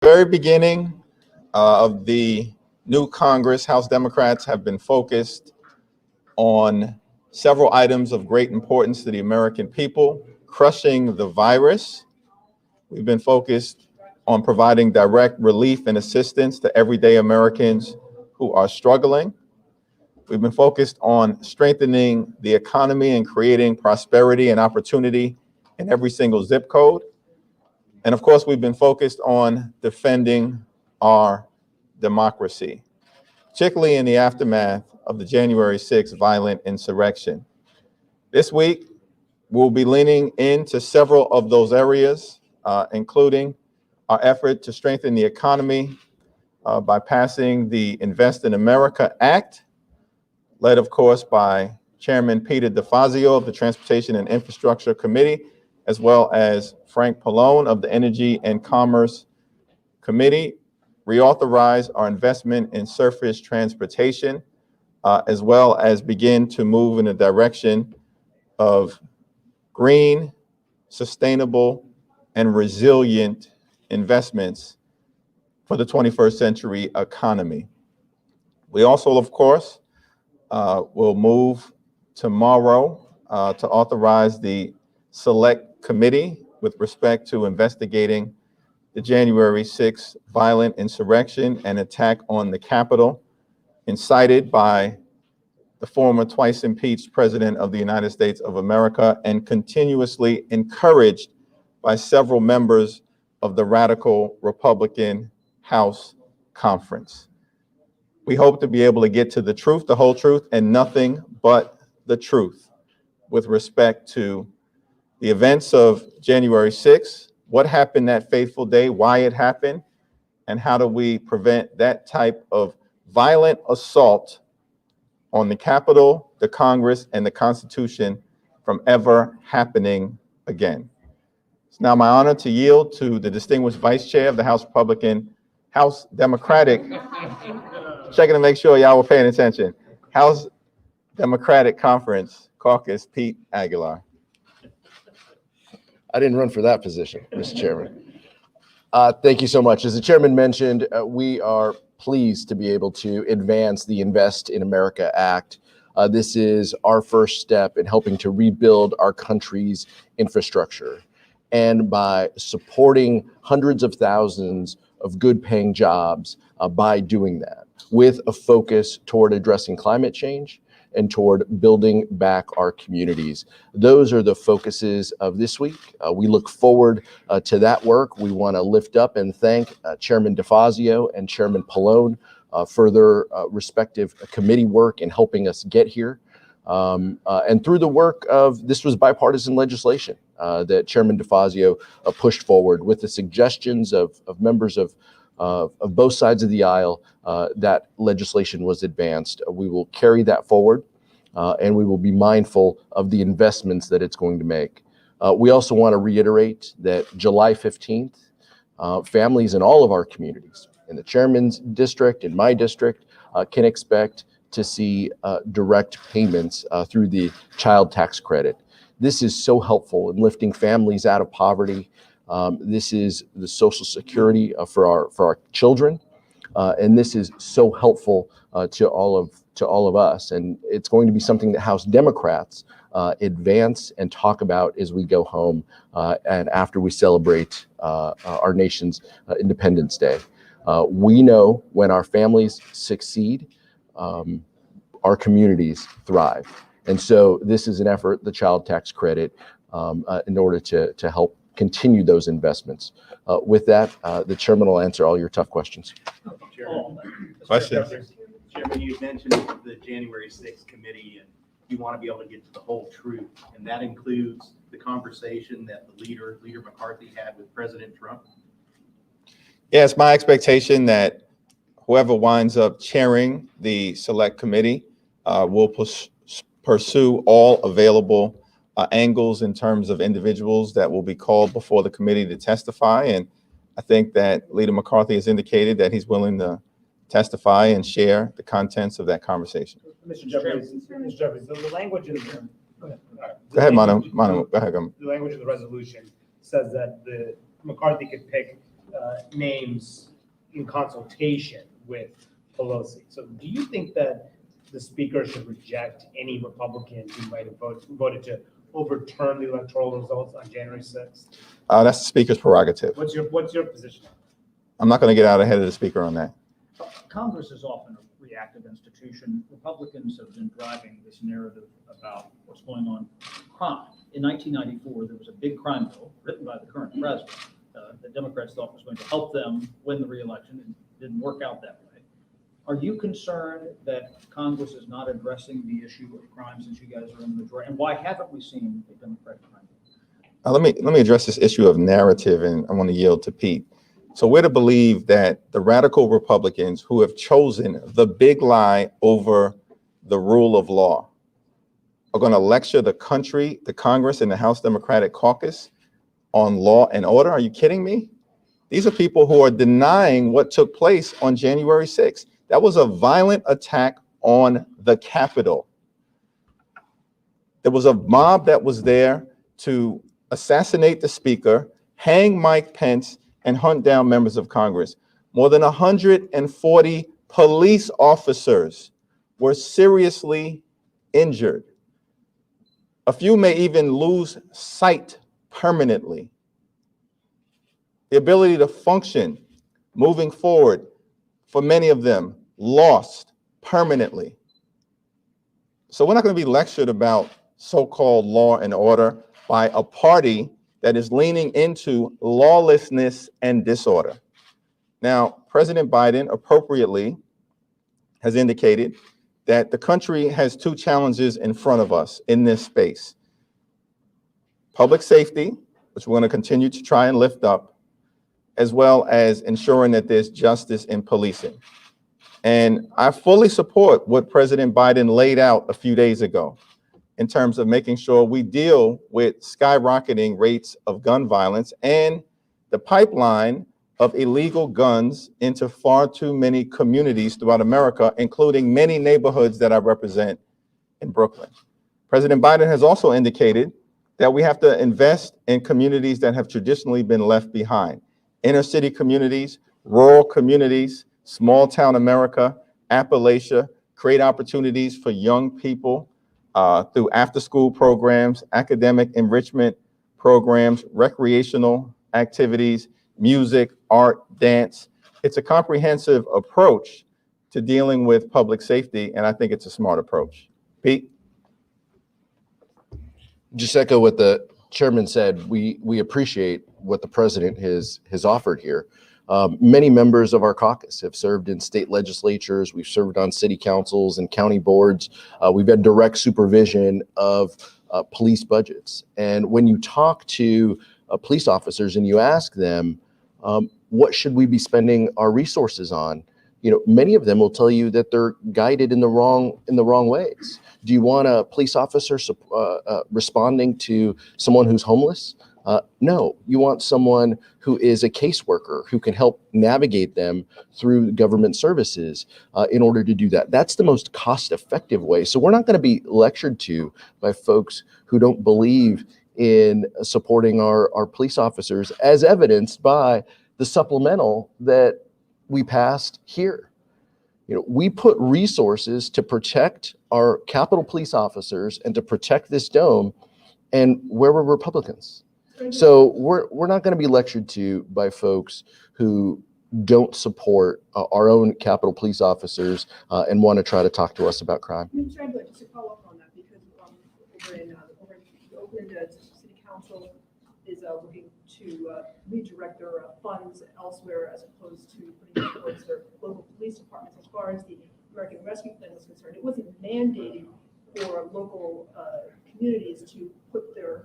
Very beginning of the new Congress, House Democrats have been focused on several items of great importance to the American people: crushing the virus. We've been focused on providing direct relief and assistance to everyday Americans who are struggling. We've been focused on strengthening the economy and creating prosperity and opportunity in every single zip code. And of course, we've been focused on defending our democracy, particularly in the aftermath of the January 6th violent insurrection. This week, we'll be leaning into several of those areas, including our effort to strengthen the economy by passing the Invest in America Act, led, of course, by Chairman Peter DeFazio of the Transportation and Infrastructure Committee, as well as Frank Pallone of the Energy and Commerce Committee. Reauthorize our investment in surface transportation, as well as begin to move in the direction of green, sustainable, and resilient investments for the 21st century economy. We also, of course, will move tomorrow to authorize the Select Committee with respect to investigating the January 6th violent insurrection and attack on the Capitol, incited by the former twice impeached President of the United States of America and continuously encouraged by several members of the radical Republican House Conference. We hope to be able to get to the truth, the whole truth, and nothing but the truth with respect to the events of January 6th, what happened that fateful day, why it happened, and how do we prevent that type of violent assault on the Capitol, the Congress, and the Constitution from ever happening again. It's now my honor to yield to the distinguished Vice Chair of the House Democratic, checking to make sure y'all were paying attention, House Democratic Conference Caucus, Pete Aguilar. I didn't run for that position, Mr. Chairman. Thank you so much. As the chairman mentioned, we are pleased to be able to advance the Invest in America Act. This is our first step in helping to rebuild our country's infrastructure. And by supporting hundreds of thousands of good paying jobs by doing that, with a focus toward addressing climate change and toward building back our communities. Those are the focuses of this week. We look forward to that work. We want to lift up and thank Chairman DeFazio and Chairman Pallone for their respective committee work in helping us get here. And through the work of, this was bipartisan legislation that Chairman DeFazio pushed forward with the suggestions of members of both sides of the aisle. That legislation was advanced. We will carry that forward, and we will be mindful of the investments that it's going to make. We also want to reiterate that July 15th, families in all of our communities, in the chairman's district, in my district, can expect to see direct payments through the child tax credit. This is so helpful in lifting families out of poverty. This is the Social Security for our children, and this is so helpful to all of us. And it's going to be something that House Democrats advance and talk about as we go home and after we celebrate our nation's Independence Day. We know when our families succeed, our communities thrive. And so this is an effort, the child tax credit, in order to help continue those investments. With that, the chairman will answer all your tough questions. Questions? Chairman, you mentioned the January 6th committee, and you want to be able to get to the whole truth, and that includes the conversation that the leader McCarthy had with President Trump. Yeah, it's my expectation that whoever winds up chairing the Select Committee will pursue all available angles in terms of individuals that will be called before the committee to testify. And I think that Leader McCarthy has indicated that he's willing to testify and share the contents of that conversation. Mr. Jeffries, the language in the Go ahead, Mano. Go ahead. The language of the resolution says that the McCarthy could pick names in consultation with Pelosi. So do you think that the speaker should reject any Republicans who might have voted to overturn the electoral results on January 6th? That's the speaker's prerogative. What's your position? I'm not going to get out ahead of the speaker on that. Congress is often a reactive institution. Republicans have been driving this narrative about what's going on with crime. In 1994, there was a big crime bill written by the current president. The Democrats thought was going to help them win the re-election. It didn't work out that way. Are you concerned that Congress is not addressing the issue of crime since you guys are in the majority? And why haven't we seen a Democratic crime bill? Let me address this issue of narrative, and I want to yield to Pete. So we're to believe that the radical Republicans who have chosen the big lie over the rule of law are going to lecture the country, the Congress, and the House Democratic Caucus on law and order? Are you kidding me? These are people who are denying what took place on January 6th. That was a violent attack on the Capitol. There was a mob that was there to assassinate the speaker, hang Mike Pence, and hunt down members of Congress. More than 140 police officers were seriously injured. A few may even lose sight permanently. The ability to function moving forward, for many of them, lost permanently. So we're not going to be lectured about so-called law and order by a party that is leaning into lawlessness and disorder. Now, President Biden appropriately has indicated that the country has two challenges in front of us in this space: public safety, which we're going to continue to try and lift up, as well as ensuring that there's justice in policing. And I fully support what President Biden laid out a few days ago in terms of making sure we deal with skyrocketing rates of gun violence and the pipeline of illegal guns into far too many communities throughout America, including many neighborhoods that I represent in Brooklyn. President Biden has also indicated that we have to invest in communities that have traditionally been left behind: inner city communities, rural communities, small town America, Appalachia, create opportunities for young people through after-school programs, academic enrichment programs, recreational activities, music, art, dance. It's a comprehensive approach to dealing with public safety, and I think it's a smart approach. Pete? Just echo what the chairman said. We appreciate what the president has offered here. Many members of our caucus have served in state legislatures. We've served on city councils and county boards. We've had direct supervision of police budgets. And when you talk to police officers and you ask them, what should we be spending our resources on? You know, many of them will tell you that they're guided in the wrong ways. Do you want a police officer responding to someone who's homeless? No, you want someone who is a caseworker who can help navigate them through government services in order to do that. That's the most cost-effective way. So we're not going to be lectured to by folks who don't believe in supporting our police officers, as evidenced by the supplemental that we passed here. You know, we put resources to protect our Capitol Police officers and to protect this dome, and where were Republicans? So we're not going to be lectured to by folks who don't support our own Capitol Police officers and want to try to talk to us about crime. Mr. Aguilar, just to follow up on that, because over in the Oakland City Council is looking to redirect their funds elsewhere as opposed to putting it towards their local police departments. As far as the American Rescue Plan is concerned, it wasn't mandated for local communities to put the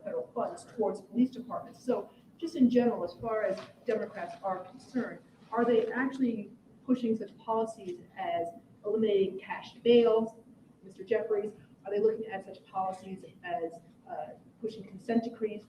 federal funds towards police departments. So just in general, as far as Democrats are concerned, are they actually pushing such policies as eliminating cash bail, Mr. Jeffries? Are they looking at such policies as pushing consent decrees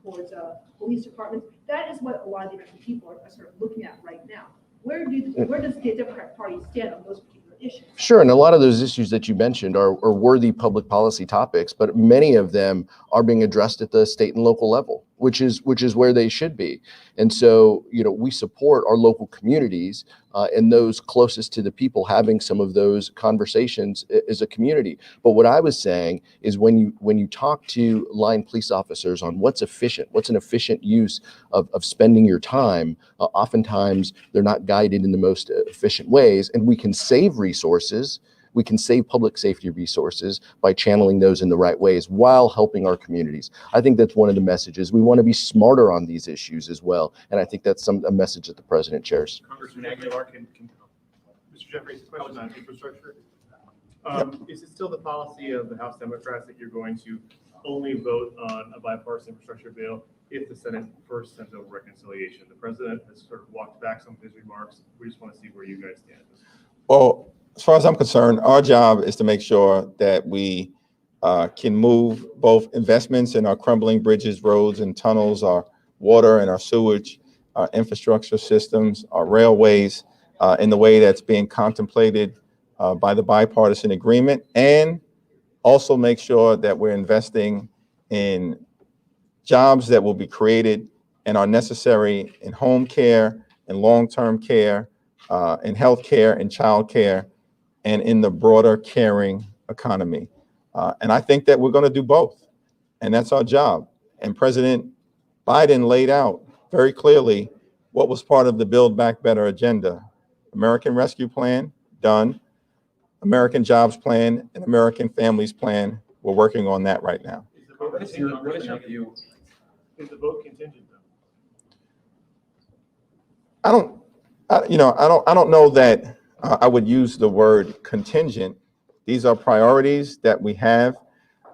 towards police departments? That is what a lot of the American people are sort of looking at right now. Where does the Democratic Party stand on those particular issues? Sure, and a lot of those issues that you mentioned are worthy public policy topics, but many of them are being addressed at the state and local level. which is where they should be. And so, we support our local communities and those closest to the people having some of those conversations as a community. But what I was saying is when you talk to line police officers on what's an efficient use of spending your time, oftentimes they're not guided in the most efficient ways, and we can save resources. We can save public safety resources by channeling those in the right ways while helping our communities. I think that's one of the messages. We want to be smarter on these issues as well. And I think that's a message that the president shares. Congressman Aguilar can Mr. Jeffries, a question on infrastructure. Is it still the policy of the House Democrats that you're going to only vote on a bipartisan infrastructure bill if the Senate first sends over reconciliation? The president has sort of walked back some of his remarks. We just want to see where you guys stand. Well, as far as I'm concerned, our job is to make sure that we can move both investments in our crumbling bridges, roads, and tunnels, our water and our sewage, our infrastructure systems, our railways, in the way that's being contemplated by the bipartisan agreement, and also make sure that we're investing in jobs that will be created and are necessary in home care and long-term care, in health care and child care, and in the broader caring economy. And I think that we're going to do both. And that's our job. And President Biden laid out very clearly what was part of the Build Back Better agenda. American Rescue Plan, done. American Jobs Plan and American Families Plan. We're working on that right now. Is the vote What is your view? Is the vote contingent though? I don't know that I would use the word contingent. These are priorities that we have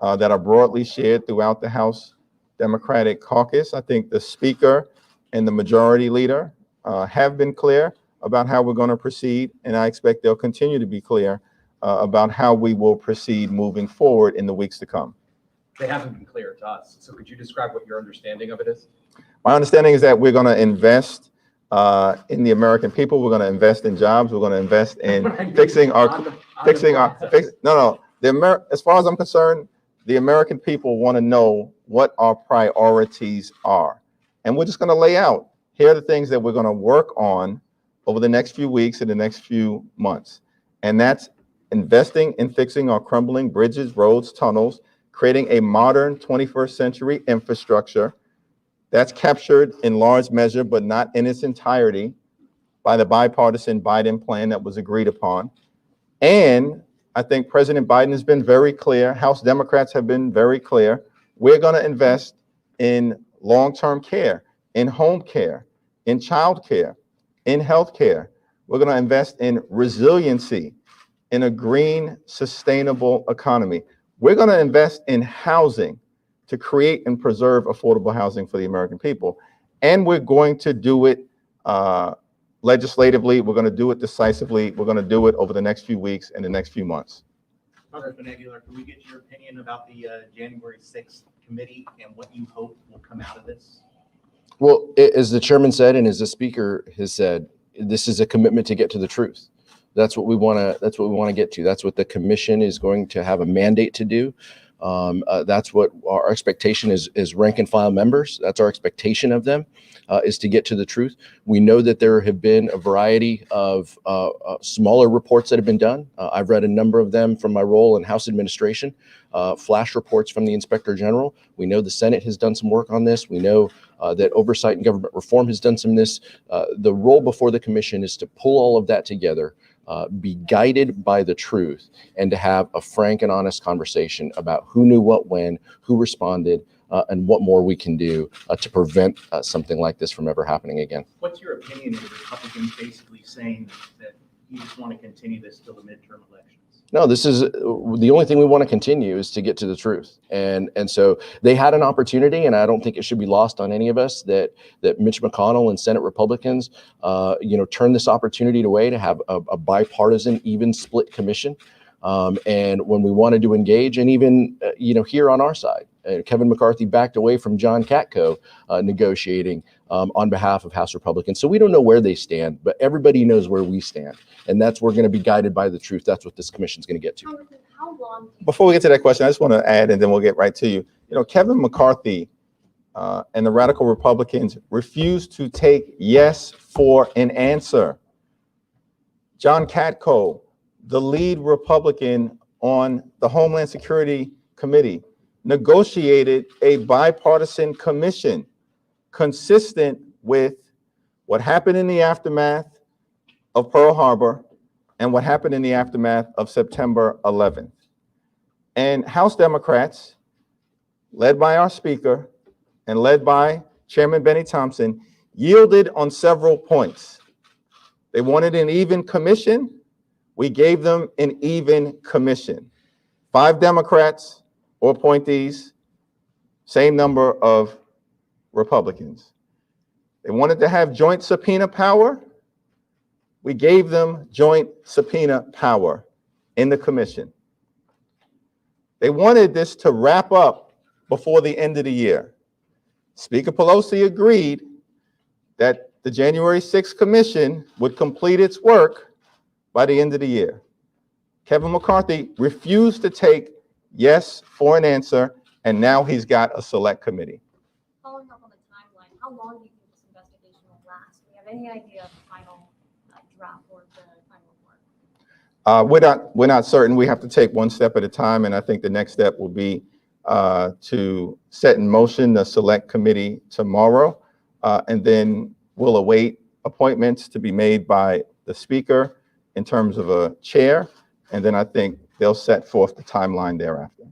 that are broadly shared throughout the House Democratic Caucus. I think the Speaker and the Majority Leader have been clear about how we're going to proceed, and I expect they'll continue to be clear about how we will proceed moving forward in the weeks to come. They haven't been clear to us. So could you describe what your understanding of it is? My understanding is that we're going to invest in the American people. We're going to invest in jobs. We're going to invest in as far as I'm concerned, the American people want to know what our priorities are. And we're just going to lay out, here are the things that we're going to work on over the next few weeks and the next few months. And that's investing in fixing our crumbling bridges, roads, tunnels, creating a modern 21st century infrastructure that's captured in large measure, but not in its entirety, by the bipartisan Biden plan that was agreed upon. And I think President Biden has been very clear, House Democrats have been very clear, we're going to invest in long-term care, in home care, in child care, in health care. We're going to invest in resiliency, in a green, sustainable economy. We're going to invest in housing to create and preserve affordable housing for the American people. And we're going to do it legislatively. We're going to do it decisively. We're going to do it over the next few weeks and the next few months. Congressman Aguilar, can we get your opinion about the January 6th committee and what you hope will come out of this? Well, as the chairman said, and as the speaker has said, this is a commitment to get to the truth. That's what we want to get to. That's what the commission is going to have a mandate to do. That's what our expectation is rank and file members. That's our expectation of them, is to get to the truth. We know that there have been a variety of smaller reports that have been done. I've read a number of them from my role in House administration, flash reports from the Inspector General. We know the Senate has done some work on this. We know that Oversight and Government Reform has done some of this. The role before the commission is to pull all of that together, be guided by the truth, and to have a frank and honest conversation about who knew what when, who responded, and what more we can do to prevent something like this from ever happening again. What's your opinion of the Republicans basically saying that you just want to continue this till the midterm elections? No, this is the only thing we want to continue is to get to the truth. And so they had an opportunity, and I don't think it should be lost on any of us that Mitch McConnell and Senate Republicans, turn this opportunity away to have a bipartisan, even split commission. And when we wanted to engage, and even, here on our side, Kevin McCarthy backed away from John Katko negotiating on behalf of House Republicans. So we don't know where they stand, but everybody knows where we stand. And that's, we're going to be guided by the truth. That's what this commission is going to get to. How long? Before we get to that question, I just want to add, and then we'll get right to you. Kevin McCarthy and the radical Republicans refused to take yes for an answer. John Katko, the lead Republican on the Homeland Security Committee, negotiated a bipartisan commission consistent with what happened in the aftermath of Pearl Harbor and what happened in the aftermath of September 11th. And House Democrats, led by our Speaker and led by Chairman Benny Thompson, yielded on several points. They wanted an even commission. We gave them an even commission. 5 Democrats or appointees, same number of Republicans. They wanted to have joint subpoena power. We gave them joint subpoena power in the commission. They wanted this to wrap up before the end of the year. Speaker Pelosi agreed that the January 6th commission would complete its work by the end of the year. Kevin McCarthy refused to take yes for an answer, and now he's got a select committee. Following up on the timeline, how long do you think this investigation will last? Do you have any idea of the final draft or the final report? We're not certain. We have to take one step at a time, and I think the next step will be to set in motion the select committee tomorrow, and then we'll await appointments to be made by the Speaker in terms of a chair, and then I think they'll set forth the timeline thereafter.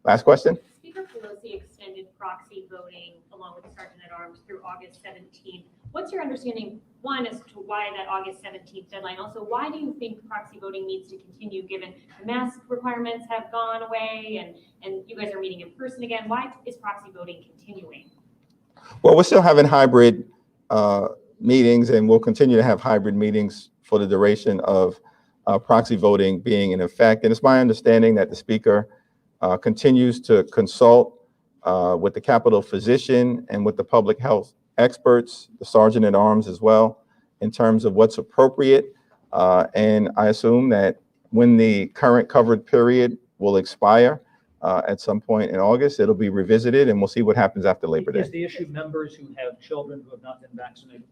Last question? Speaker Pelosi extended proxy voting along with the Sergeant at Arms through August 17th. What's your understanding, one, as to why that August 17th deadline? Also, why do you think proxy voting needs to continue given the mask requirements have gone away and you guys are meeting in person again? Why is proxy voting continuing? Well, we're still having hybrid meetings, and we'll continue to have hybrid meetings for the duration of proxy voting being in effect. And it's my understanding that the Speaker continues to consult with the Capitol physician and with the public health experts, the Sergeant at Arms as well, in terms of what's appropriate. And I assume that when the current covered period will expire at some point in August, it'll be revisited, and we'll see what happens after Labor Day. Is the issue members who have children who have not been vaccinated?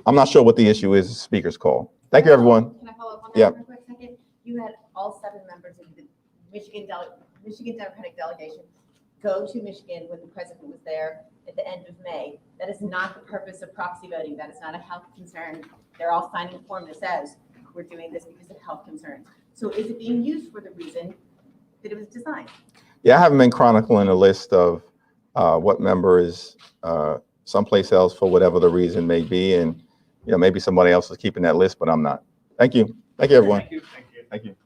I'm not sure what the issue is. Speaker's call. Thank you, everyone. Can I follow up on that Yeah. for a quick second? You had all 7 members of the Michigan Democratic delegation go to Michigan when the president was there at the end of May. That is not the purpose of proxy voting. That is not a health concern. They're all signing a form that says we're doing this because of health concerns. So is it being used for the reason that it was designed? Yeah, I haven't been chronicling a list of what member is someplace else for whatever the reason may be, and maybe somebody else is keeping that list, but I'm not. Thank you. Thank you, everyone. Thank you. Thank you. Thank you.